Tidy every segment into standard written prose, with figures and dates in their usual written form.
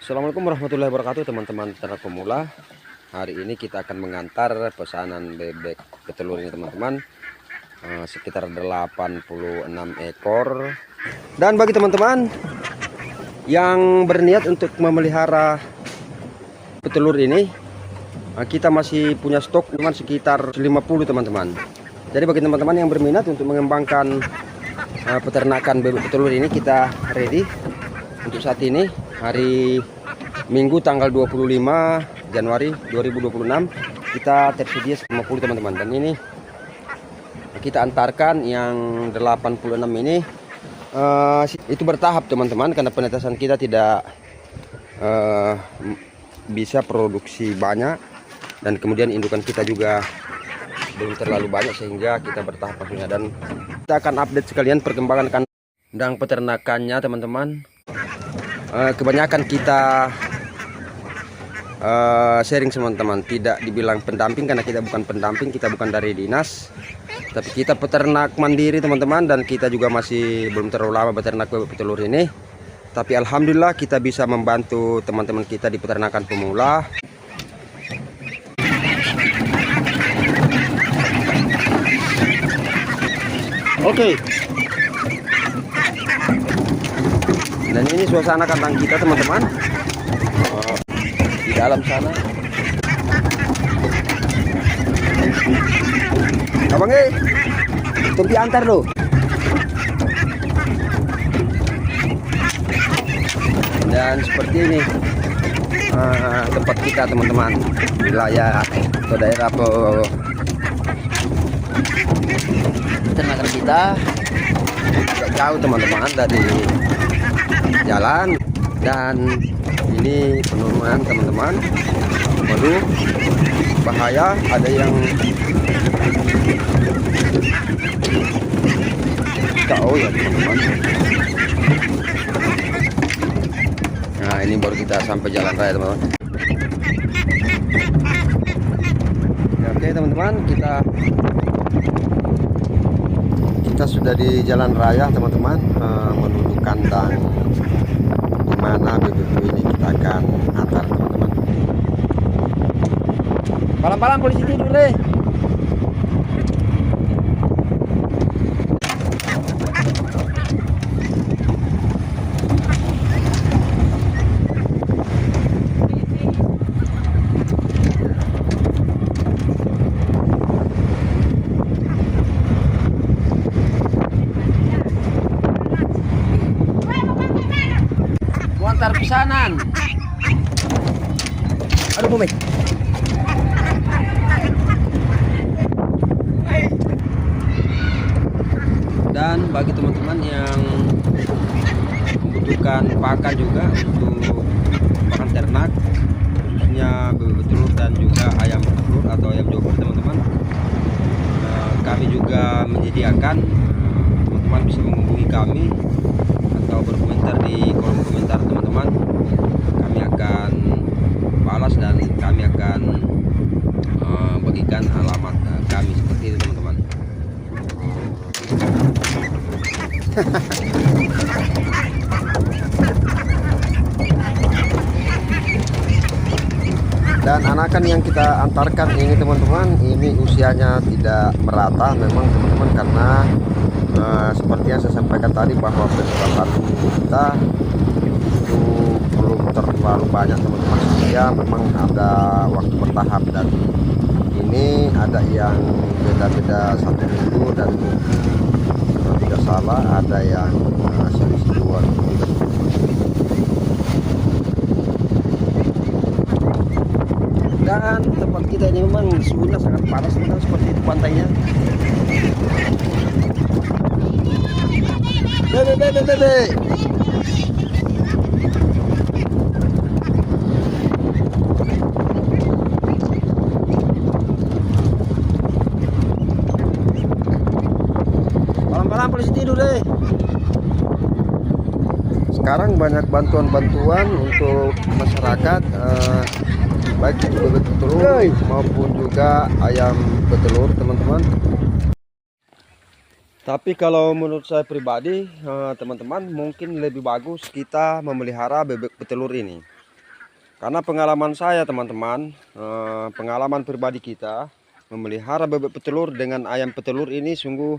Assalamualaikum warahmatullahi wabarakatuh, teman-teman ternak pemula. Hari ini kita akan mengantar pesanan bebek petelur ini, teman-teman, sekitar 86 ekor. Dan bagi teman-teman yang berniat untuk memelihara petelur ini, kita masih punya stok teman sekitar 50, teman-teman. Jadi bagi teman-teman yang berminat untuk mengembangkan peternakan bebek petelur ini, kita ready untuk saat ini. Hari Minggu tanggal 25 Januari 2026 kita tersedia 50, teman-teman. Dan ini kita antarkan yang 86 ini itu bertahap, teman-teman, karena penetesan kita tidak bisa produksi banyak, dan kemudian indukan kita juga belum terlalu banyak, sehingga kita bertahap maksudnya. Dan kita akan update sekalian perkembangan kandang peternakannya, teman-teman. Kebanyakan kita sharing, teman-teman, tidak dibilang pendamping karena kita bukan pendamping, kita bukan dari dinas, tapi kita peternak mandiri, teman-teman. Dan kita juga masih belum terlalu lama beternak bebek petelur ini, tapi alhamdulillah kita bisa membantu teman-teman kita di peternakan pemula. Oke. Dan ini suasana kandang kita, teman-teman, di dalam sana. Abang, tumpi antar lo. Dan seperti ini tempat kita, teman-teman, wilayah atau daerah peternakan kita. Agak jauh, teman-teman, dari jalan. Dan ini penurunan, teman-teman. Waduh, bahaya, ada yang jauh ya, teman-teman. Nah, ini baru kita sampai jalan raya, teman-teman. Oke, teman-teman, kita sudah di jalan raya, teman-teman, menuju kandang dimana bebek ini kita akan antar, teman-teman. Palang-palang polisi tidur deh. Antar pesanan. Aduh, Bumi. Dan bagi teman-teman yang membutuhkan pakan juga untuk pakan ternak, khususnya bebek petelur dan juga ayam petelur atau ayam joker, teman-teman, kami juga menyediakan. Teman-teman bisa menghubungi kami atau berkomentar di kolom komentar, teman-teman. Kami akan balas dan kami akan bagikan alamat kami seperti itu, teman-teman. Dan anakan yang kita antarkan ini, teman-teman, ini usianya tidak merata memang, teman-teman, karena seperti yang saya sampaikan tadi bahwa penetasan kita itu belum terlalu banyak, teman-teman, sehingga memang ada waktu bertahap. Dan ini ada yang beda-beda 1 minggu, dan kalau tidak salah ada yang selisih 2 minggu. Dan tempat kita ini memang suhunya sangat panas, teman-teman, seperti itu pantainya. Bebe. Malam-malam polisi tidur deh. Sekarang banyak bantuan-bantuan untuk masyarakat, baik itu bebek petelur maupun juga ayam petelur, teman-teman. Tapi kalau menurut saya pribadi, teman-teman, mungkin lebih bagus kita memelihara bebek petelur ini. Karena pengalaman saya teman-teman, pengalaman pribadi kita memelihara bebek petelur dengan ayam petelur ini sungguh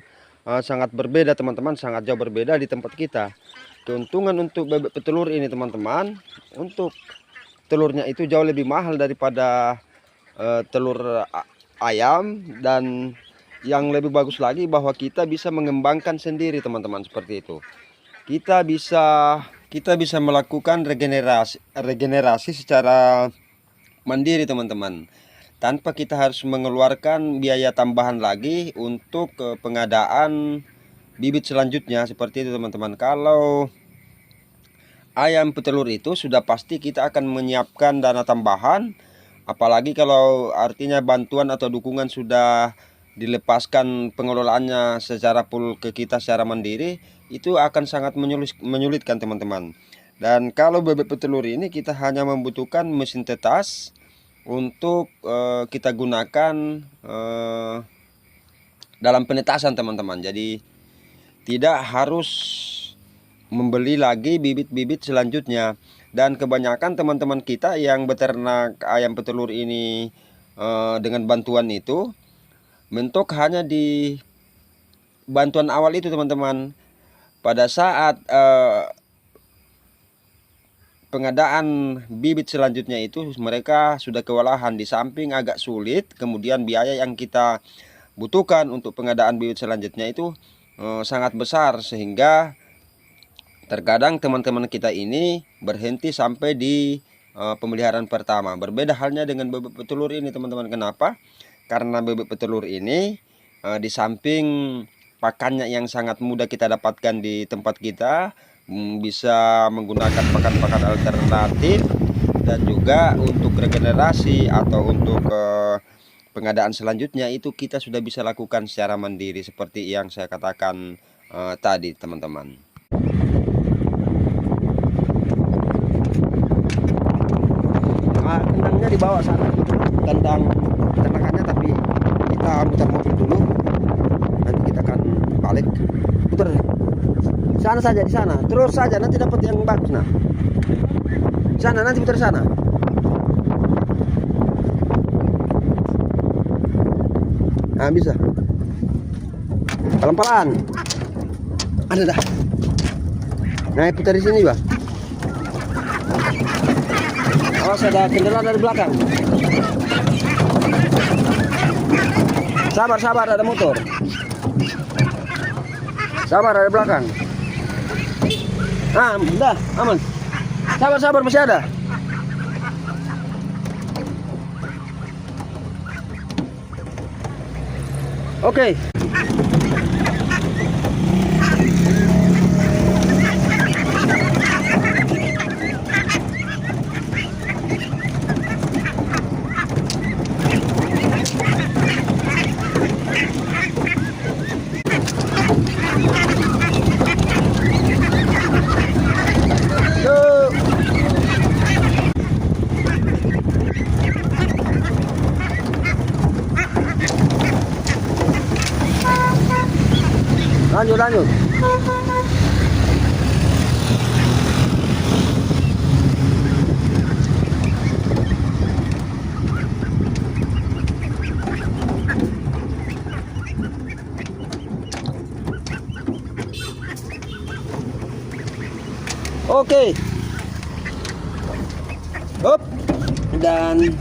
sangat berbeda teman-teman, sangat jauh berbeda di tempat kita. Keuntungan untuk bebek petelur ini teman-teman, untuk telurnya itu jauh lebih mahal daripada telur ayam, dan yang lebih bagus lagi bahwa kita bisa mengembangkan sendiri teman-teman, seperti itu. Kita bisa melakukan regenerasi secara mandiri teman-teman, tanpa kita harus mengeluarkan biaya tambahan lagi untuk pengadaan bibit selanjutnya, seperti itu teman-teman. Kalau ayam petelur itu sudah pasti kita akan menyiapkan dana tambahan, apalagi kalau artinya bantuan atau dukungan sudah dilepaskan pengelolaannya secara full ke kita secara mandiri, itu akan sangat menyulitkan teman-teman. Dan kalau bebek petelur ini kita hanya membutuhkan mesin tetas untuk kita gunakan dalam penetasan teman-teman. Jadi tidak harus membeli lagi bibit-bibit selanjutnya. Dan kebanyakan teman-teman kita yang beternak ayam petelur ini dengan bantuan itu mentok hanya di bantuan awal itu teman-teman. Pada saat pengadaan bibit selanjutnya itu mereka sudah kewalahan, di samping agak sulit, kemudian biaya yang kita butuhkan untuk pengadaan bibit selanjutnya itu sangat besar, sehingga terkadang teman-teman kita ini berhenti sampai di pemeliharaan pertama. Berbeda halnya dengan bebek petelur ini teman-teman. Kenapa? Karena bebek petelur ini di samping pakannya yang sangat mudah kita dapatkan di tempat kita, bisa menggunakan pakan-pakan alternatif, dan juga untuk regenerasi atau untuk pengadaan selanjutnya itu kita sudah bisa lakukan secara mandiri, seperti yang saya katakan tadi teman-teman. Kandangnya dibawa sana, kandang peternakannya, tapi kita muter mobil dulu, nanti kita akan balik, putar sana saja, di sana terus saja, nanti dapat yang bagus. Nah, di sana nanti putar sana. Nah, bisa pelan-pelan, ada dah. Nah, putar di sini, Bang. Awas, ada kendaraan dari belakang. Sabar, ada motor. Sabar, ada belakang. Nah, udah aman. Sabar, masih ada. Oke. Lanjut. Oke. Hop. Dan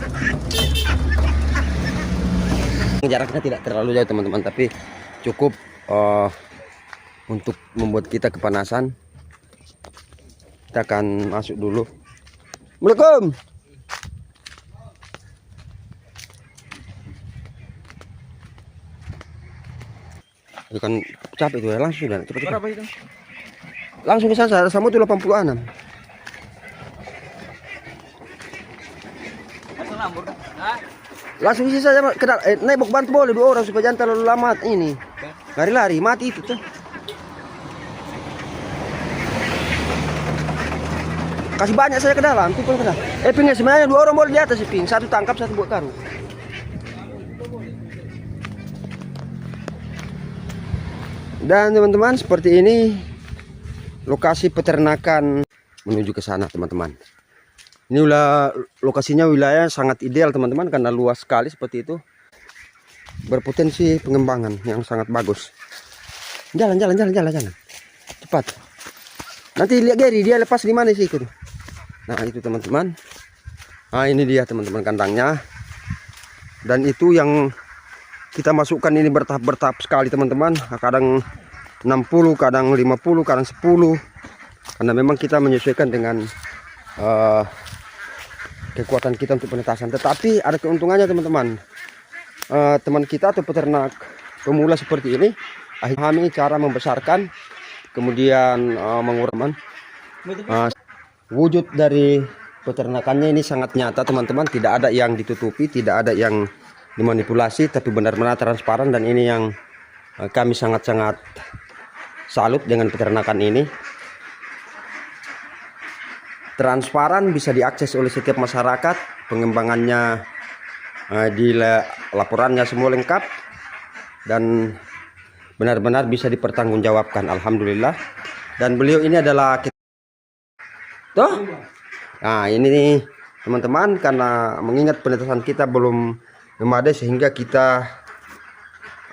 jaraknya tidak terlalu jauh teman-teman, tapi cukup untuk membuat kita kepanasan. Kita akan masuk dulu. Assalamualaikum. Itu kan capek itu ya, langsung dan cepat. Berapa itu? Langsung ke sana, sama itu 86. Langsung isi saja, naik bok bantu boleh 2 orang supaya jangan terlalu lama ini. Lari-lari mati itu tuh. Kasih banyak saya ke dalam, ping ke dalam. Pingnya sebenarnya 2 orang boleh di atas, ping. 1 tangkap, 1 buat karung. Dan teman-teman, seperti ini lokasi peternakan menuju ke sana teman-teman. Ini lokasinya wilayah sangat ideal teman-teman, karena luas sekali seperti itu, berpotensi pengembangan yang sangat bagus. Jalan cepat. Nanti lihat Gary, dia lepas di mana sih itu. Nah itu teman-teman. Nah ini dia teman-teman kandangnya. Dan itu yang kita masukkan ini bertahap sekali teman-teman. Kadang 60, kadang 50, kadang 10. Karena memang kita menyesuaikan dengan kekuatan kita untuk penetasan. Tetapi ada keuntungannya teman-teman. Teman kita atau peternak pemula seperti ini pahami cara membesarkan, kemudian mengurangi wujud dari peternakannya ini sangat nyata teman-teman. Tidak ada yang ditutupi, tidak ada yang dimanipulasi, tapi benar-benar transparan. Dan ini yang kami sangat-sangat salut dengan peternakan ini. Transparan, bisa diakses oleh setiap masyarakat, pengembangannya di laporannya semua lengkap dan benar-benar bisa dipertanggungjawabkan. Alhamdulillah. Dan beliau ini adalah tuh. Nah ini nih teman-teman, karena mengingat penetasan kita belum memadai sehingga kita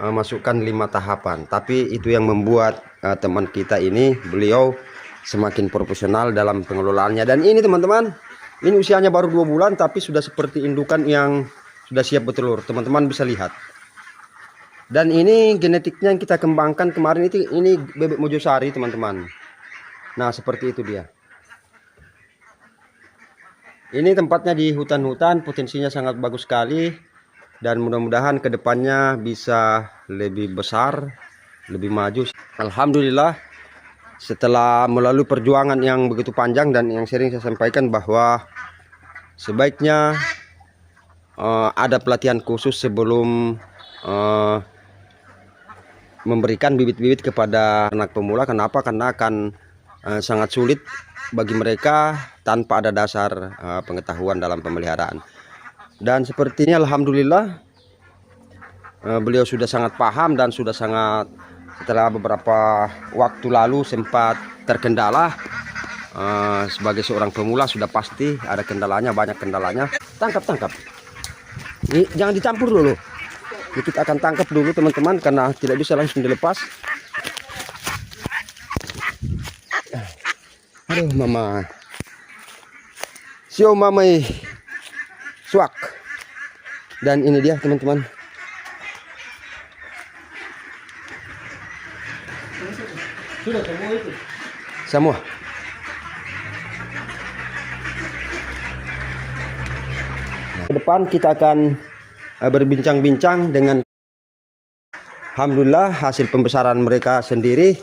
masukkan 5 tahapan. Tapi itu yang membuat teman kita ini, beliau semakin profesional dalam pengelolaannya. Dan ini teman-teman, ini usianya baru 2 bulan tapi sudah seperti indukan yang sudah siap bertelur. Teman-teman bisa lihat. Dan ini genetiknya yang kita kembangkan kemarin itu, ini bebek Mojosari teman-teman. Nah seperti itu dia. Ini tempatnya di hutan-hutan, potensinya sangat bagus sekali. Dan mudah-mudahan kedepannya bisa lebih besar, lebih maju. Alhamdulillah, setelah melalui perjuangan yang begitu panjang dan yang sering saya sampaikan bahwa sebaiknya ada pelatihan khusus sebelum memberikan bibit-bibit kepada anak pemula. Kenapa? Karena akan sangat sulit bagi mereka tanpa ada dasar pengetahuan dalam pemeliharaan. Dan sepertinya alhamdulillah beliau sudah sangat paham dan sudah sangat, setelah beberapa waktu lalu sempat terkendala. Sebagai seorang pemula sudah pasti ada kendalanya, banyak kendalanya. Tangkap. Ini jangan dicampur dulu. Ini kita akan tangkap dulu teman-teman, karena tidak bisa langsung dilepas. Aduh mama. Sio mamai suak. Dan ini dia teman-teman. Sudah semua itu. Semua. Ke depan kita akan berbincang-bincang dengan, alhamdulillah hasil pembesaran mereka sendiri.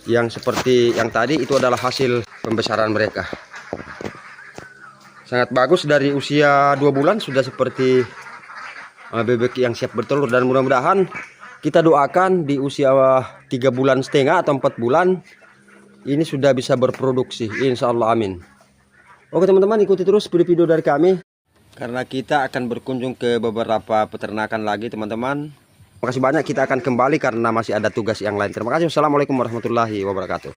Yang seperti yang tadi itu adalah hasil pembesaran mereka. Sangat bagus, dari usia 2 bulan sudah seperti bebek yang siap bertelur. Dan mudah-mudahan kita doakan di usia 3,5 bulan atau 4 bulan ini sudah bisa berproduksi, insya Allah, amin. Oke teman-teman, ikuti terus video-video dari kami, karena kita akan berkunjung ke beberapa peternakan lagi teman-teman. Terima kasih banyak, kita akan kembali karena masih ada tugas yang lain. Terima kasih. Wassalamualaikum warahmatullahi wabarakatuh.